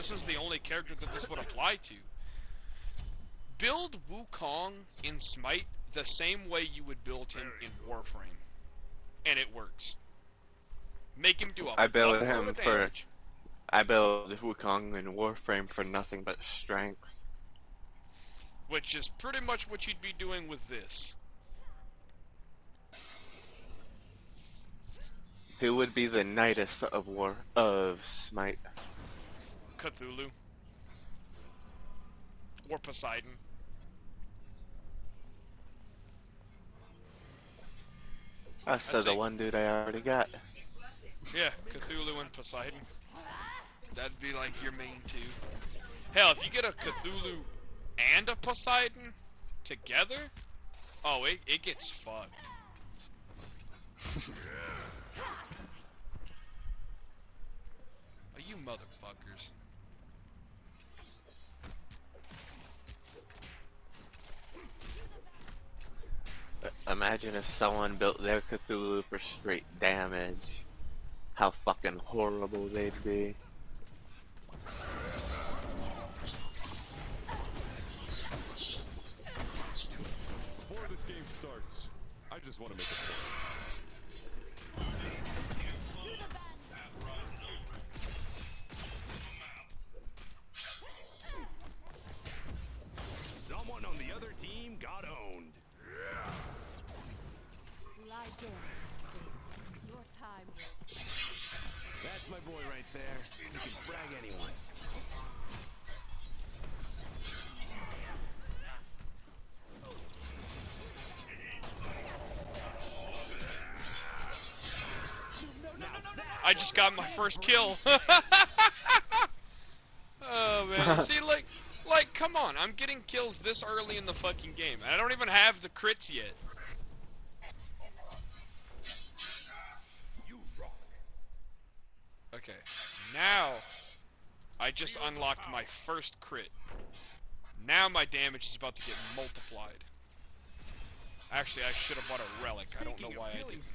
this is the only character that this would apply to. Build Wukong in Smite the same way you would build him in Warframe, and it works. Make him do a I build fuckload him of for. damage. I build Wukong in Warframe for nothing but strength. Which is pretty much what you'd be doing with this. Who would be the knightess of Smite? Cthulhu. Or Poseidon. So the one dude I already got. Yeah, Cthulhu and Poseidon. That'd be like your main two. Hell, if you get a Cthulhu and a Poseidon together, oh, it gets fucked. Oh, you motherfuckers. Imagine if someone built their Cthulhu for straight damage. How fucking horrible they'd be. Before this game starts, I just want to make a point. Someone on the other team got owned. Lie down. It's your time. That's my boy right there. He can frag anyone. I just got my first kill. Oh man, see, like, come on, I'm getting kills this early in the fucking game, and I don't even have the crits yet. Okay, now I just unlocked my first crit. Now my damage is about to get multiplied. Actually, I should have bought a relic. I don't know why I didn't.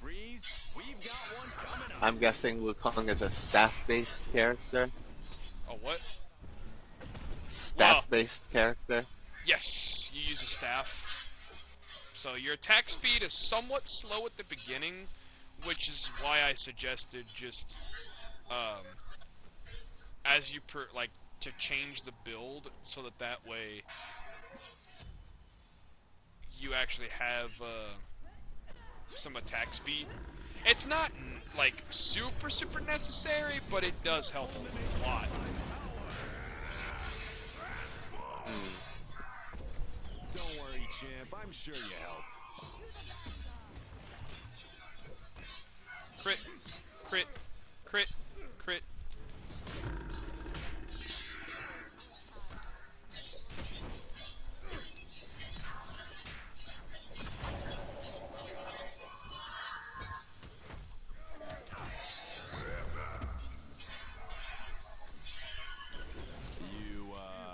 I'm guessing Wukong is a staff-based character. Oh, what? Staff-based character. Yes, you use a staff. So your attack speed is somewhat slow at the beginning, which is why I suggested just, as you to change the build so that way you actually have some attack speed. It's not like super necessary, but it does help a lot. Don't worry, champ. I'm sure you helped. Crit, crit, crit, crit.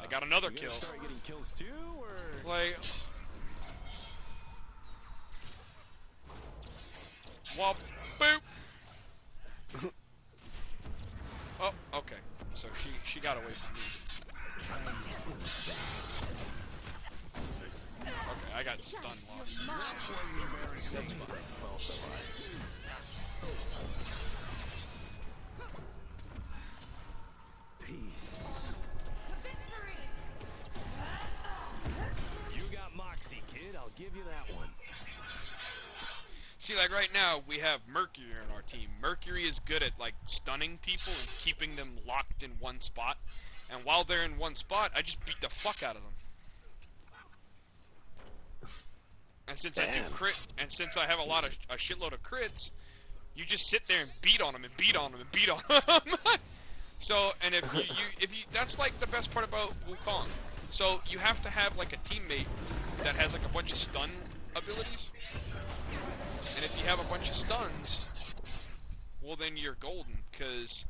I got another kill. Start getting kills too, or Like, wop, boop. Oh, okay. So she got away from me. Okay, I got stun locked. That's fine. you got Moxie, kid. I'll give you that one. See, like right now, we have Mercury in our team. Mercury is good at, like, stunning people and keeping them locked in one spot. And while they're in one spot, I just beat the fuck out of them. And since I do crit, and since I have a shitload of crits, you just sit there and beat on them and beat on them and beat on them. So, and if you, that's like the best part about Wukong. So you have to have like a teammate that has like a bunch of stun abilities. And if you have a bunch of stuns, well then you're golden, because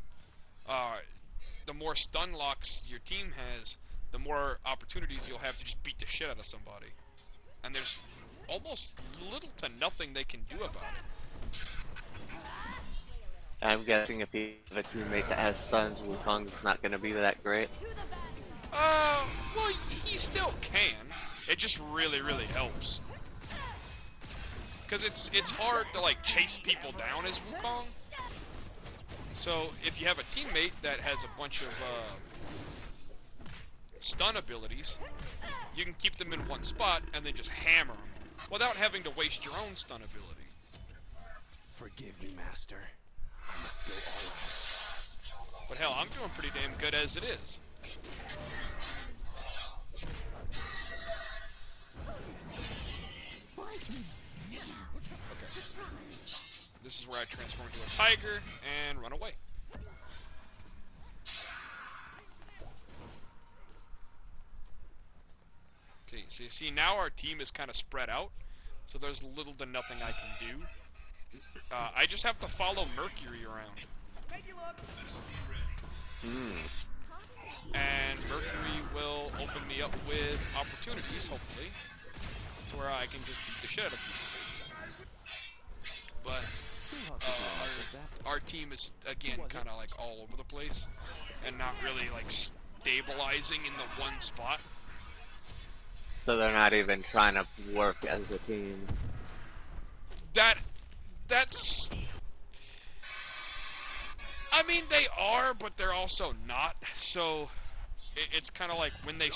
the more stun locks your team has, the more opportunities you'll have to just beat the shit out of somebody. And there's almost little to nothing they can do about it. I'm guessing if you have a teammate that has stuns, Wukong's not gonna be that great. Well, he still can. It just really, really helps. Because it's hard to, like, chase people down as Wukong. So, if you have a teammate that has a bunch of, stun abilities, you can keep them in one spot and then just hammer them, without having to waste your own stun ability. Forgive me, Master. I must go all out. But hell, I'm doing pretty damn good as it is. Okay. This is where I transform into a tiger and run away. Okay, so you see now our team is kind of spread out, so there's little to nothing I can do. I just have to follow Mercury around. And Mercury will open me up with opportunities, hopefully, to where I can just beat the shit out of people. But our team is, again, kind of like all over the place, and not really like stabilizing in the one spot. So they're not even trying to work as a team. That's... I mean, they are, but they're also not. So, it's kind of like when they...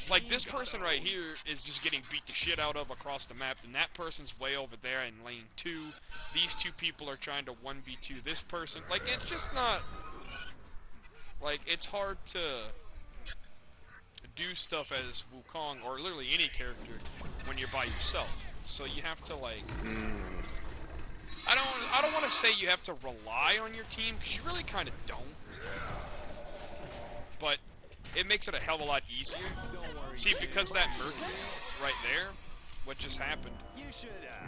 Like, this person right here is just getting beat the shit out of across the map, and that person's way over there in lane 2. These two people are trying to 1v2 this person. Like, it's just not... Like, it's hard to do stuff as Wukong, or literally any character, when you're by yourself. So you have to, like... I don't want to say you have to rely on your team, because you really kind of don't. But it makes it a hell of a lot easier. See, because that Mercury right there, what just happened,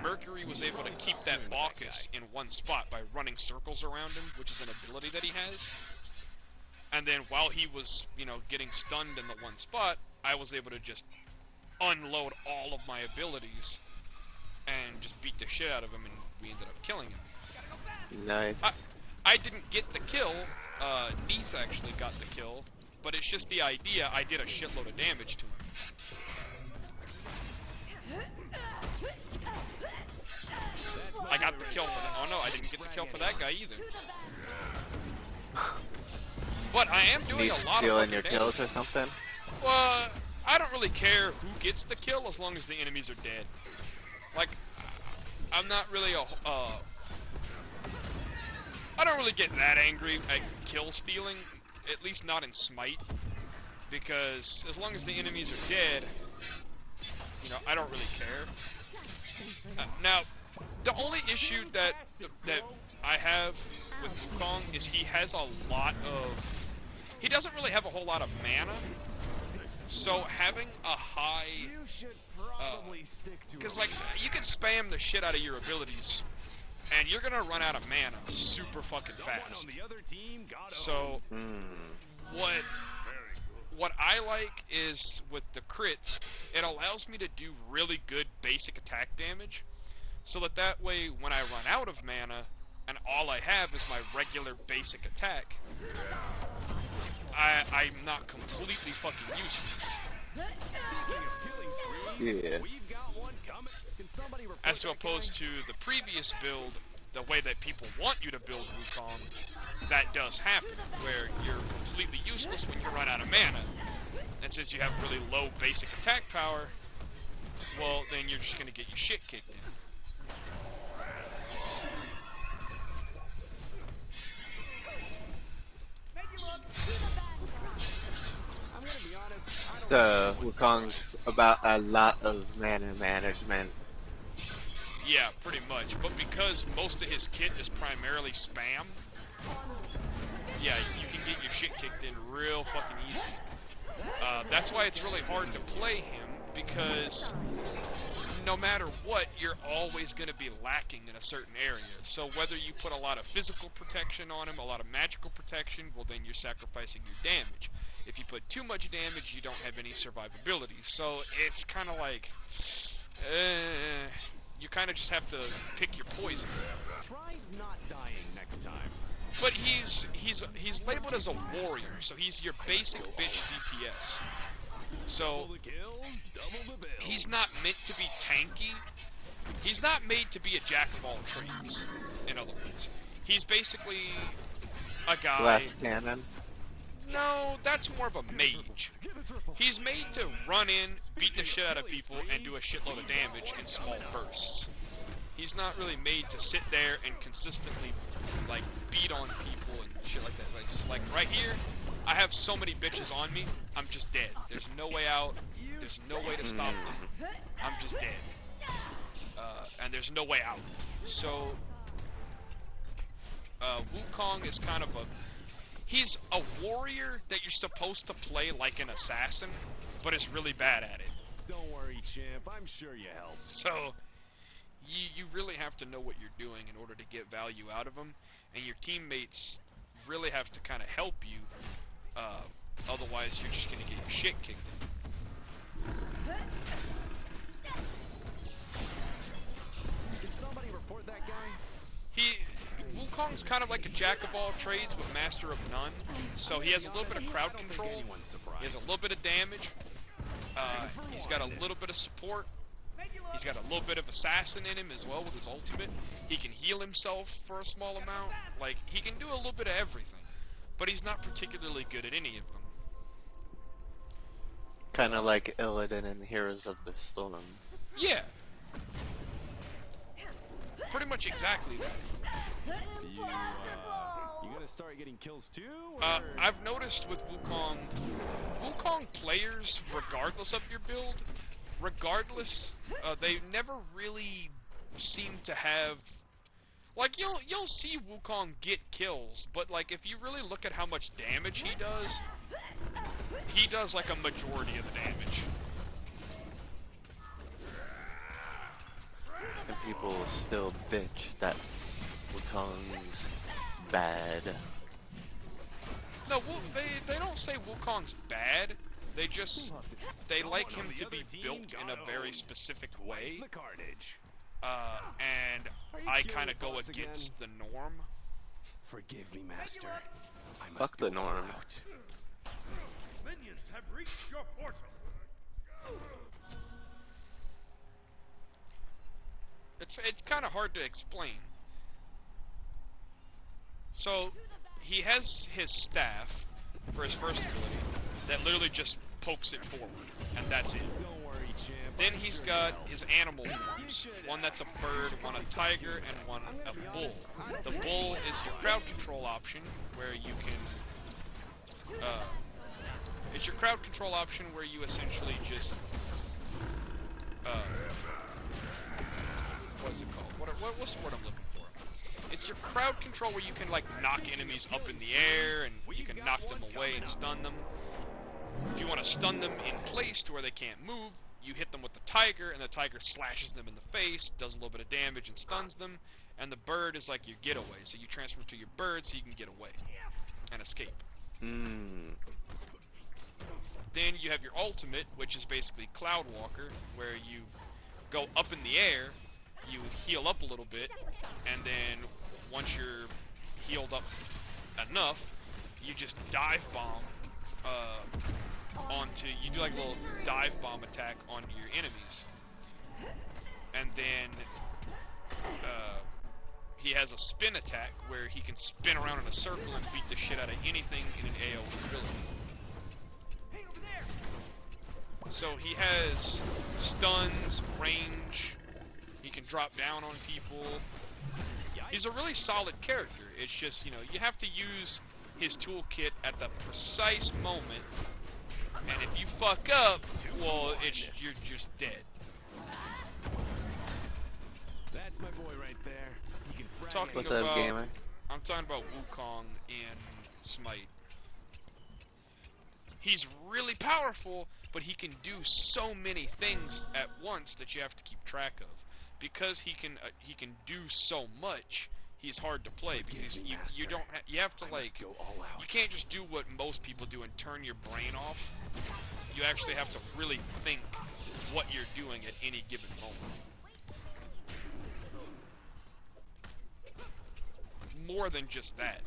Mercury was able to keep that Bacchus in one spot by running circles around him, which is an ability that he has. And then while he was, you know, getting stunned in the one spot, I was able to just unload all of my abilities and just beat the shit out of him, and we ended up killing him. Nice. I didn't get the kill. Neith actually got the kill, but it's just the idea. I did a shitload of damage to him. I got the kill for that. Oh no, I didn't get the kill for that guy either. But I am doing a lot of stealing your damage. kills or something? Well, I don't really care who gets the kill as long as the enemies are dead. Like, I'm not really I don't really get that angry at kill stealing, at least not in Smite, because as long as the enemies are dead, you know, I don't really care. Now, the only issue that I have with Wukong is he has a lot of... He doesn't really have a whole lot of mana, so having a high... Because, like, you can spam the shit out of your abilities, and you're gonna run out of mana super fucking fast. So, what I like is, with the crits, it allows me to do really good basic attack damage, so that way, when I run out of mana, and all I have is my regular basic attack, I'm not completely fucking useless. Yeah. As opposed to the previous build, the way that people want you to build Wukong, that does happen, where you're completely useless when you run out of mana. And since you have really low basic attack power, well, then you're just gonna get your shit kicked in. So, Wukong's about a lot of mana management. Yeah, pretty much. But because most of his kit is primarily spam, yeah, you can get your shit kicked in real fucking easy. That's why it's really hard to play him, because no matter what, you're always going to be lacking in a certain area. So whether you put a lot of physical protection on him, a lot of magical protection, well then you're sacrificing your damage. If you put too much damage, you don't have any survivability. So it's kind of like, you kind of just have to pick your poison. Try not dying next time. But he's labeled as a warrior, so he's your basic bitch DPS. So Double the kills, double the bills. he's not meant to be tanky. He's not made to be a jack of all trades. In other words, he's basically a guy. Glass cannon. No, that's more of a mage. He's made to run in, beat the shit out of people, and do a shitload of damage in small bursts. He's not really made to sit there and consistently, like, beat on people and shit like that. Like right here, I have so many bitches on me, I'm just dead. There's no way out. There's no way to stop them. I'm just dead. And there's no way out. So, Wukong is kind of a... He's a warrior that you're supposed to play like an assassin, but is really bad at it. Don't worry, champ. I'm sure you helped. So, you really have to know what you're doing in order to get value out of them, and your teammates really have to kind of help you. Otherwise, you're just gonna get your shit kicked in. Can somebody report that guy? Wukong's kind of like a jack of all trades with master of none. So he has a little bit of crowd control. He has a little bit of damage. He's got a little bit of support. He's got a little bit of assassin in him as well with his ultimate. He can heal himself for a small amount. Like, he can do a little bit of everything. But he's not particularly good at any of them. Kind of like Illidan in Heroes of the Storm. Yeah. Pretty much exactly that. You gonna start getting kills too? Or? I've noticed with Wukong players, regardless of your build, they never really seem to have, like, you'll see Wukong get kills, but like if you really look at how much damage he does like a majority of the damage. And people still bitch that Wukong's bad. No, they don't say Wukong's bad. They like him to be built in a very specific way. The carnage. And I kind of go against the norm. Forgive me, master. I must Fuck the go all norm. out. Minions have reached your portal. It's kind of hard to explain. So, he has his staff for his first ability that literally just pokes it forward, and that's it. Don't worry, champ. Then I'm he's sure got you helped. his animal forms. One that's a bird, one a tiger, and one a bull. The bull is your crowd control option, where you can... it's your crowd control option where you essentially just... what is it called? What's the word I'm looking for? It's your crowd control where you can, like, knock enemies up in the air, and you can knock them away and stun them. If you want to stun them in place to where they can't move, you hit them with the tiger, and the tiger slashes them in the face, does a little bit of damage and stuns them, and the bird is like your getaway, so you transfer to your bird so you can get away and escape. Then you have your ultimate, which is basically Cloud Walker, where you go up in the air, you heal up a little bit, and then once you're healed up enough, you just dive bomb you do like a little dive bomb attack onto your enemies. And then he has a spin attack where he can spin around in a circle and beat the shit out of anything in an AoE ability. Hey, over there! So he has stuns, range, he can drop down on people. He's a really solid character. It's just, you know, you have to use his toolkit at the precise moment, and if you fuck up, well, you're just dead. That's my boy right there. He can frag Talking What's about, up, gamer? I'm talking about Wukong in Smite. He's really powerful, but he can do so many things at once that you have to keep track of. Because he can do so much, he's hard to play because you have to, like, go all out. you can't just do what most people do and turn your brain off. You actually have to really think what you're doing at any given moment. more than just that.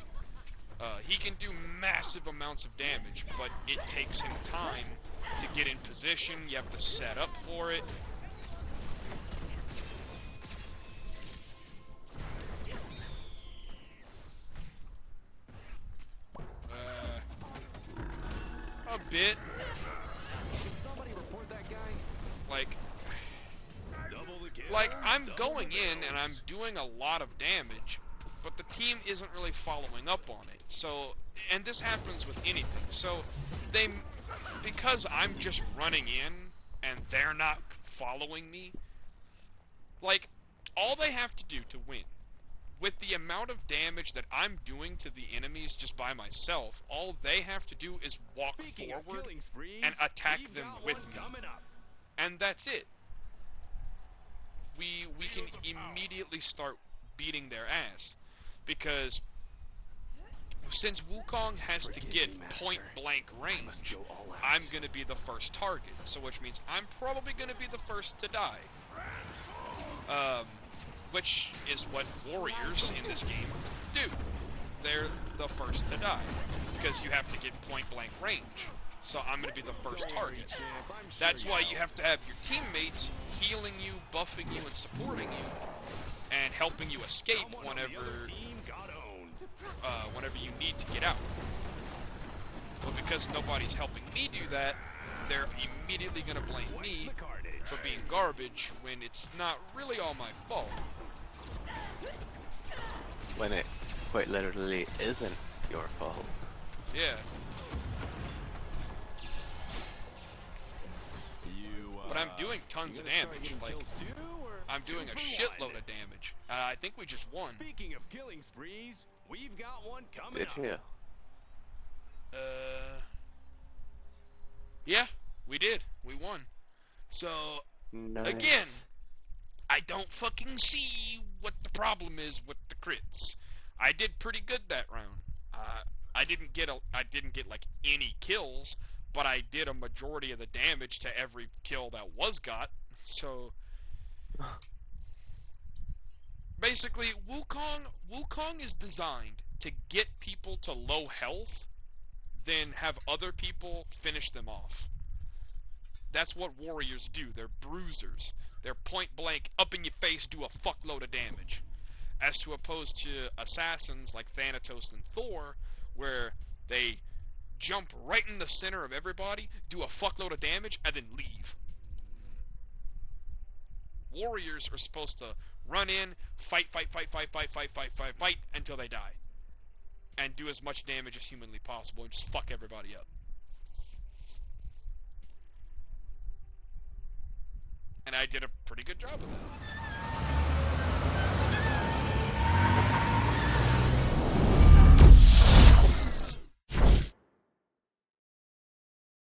He can do massive amounts of damage, but it takes him time to get in position. You have to set up for it. A bit. Can somebody report that guy? Like I'm going in and I'm doing a lot of damage, but the team isn't really following up on it. So, and this happens with anything. So, because I'm just running in and they're not following me, like, all they have to do to win, with the amount of damage that I'm doing to the enemies just by myself, all they have to do is walk forward and attack them with me. And that's it. We can immediately start beating their ass. Because since Wukong has to get point blank range, I'm gonna be the first target. So which means I'm probably gonna be the first to die. Which is what warriors in this game do. They're the first to die. Because you have to get point blank range. So I'm gonna be the first target. That's why you have to have your teammates healing you, buffing you, and supporting you. And helping you escape whenever you need to get out. But because nobody's helping me do that, they're immediately gonna blame me for being garbage when it's not really all my fault. When it quite literally isn't your fault. Yeah. But I'm doing tons of damage. Like, I'm doing a shitload of damage. I think we just won. Speaking of killing sprees, we've got one coming up. Did you? Yeah, we did. We won. So, Nice. again, I don't fucking see what the problem is with the crits. I did pretty good that round. I didn't get like any kills, but I did a majority of the damage to every kill that was got. So basically, Wukong is designed to get people to low health, then have other people finish them off. That's what warriors do. They're bruisers. They're point blank, up in your face, do a fuckload of damage. As to opposed to assassins like Thanatos and Thor, where they jump right in the center of everybody, do a fuckload of damage, and then leave. Warriors are supposed to run in, fight until they die. And do as much damage as humanly possible and just fuck everybody up. And I did a pretty good job of that.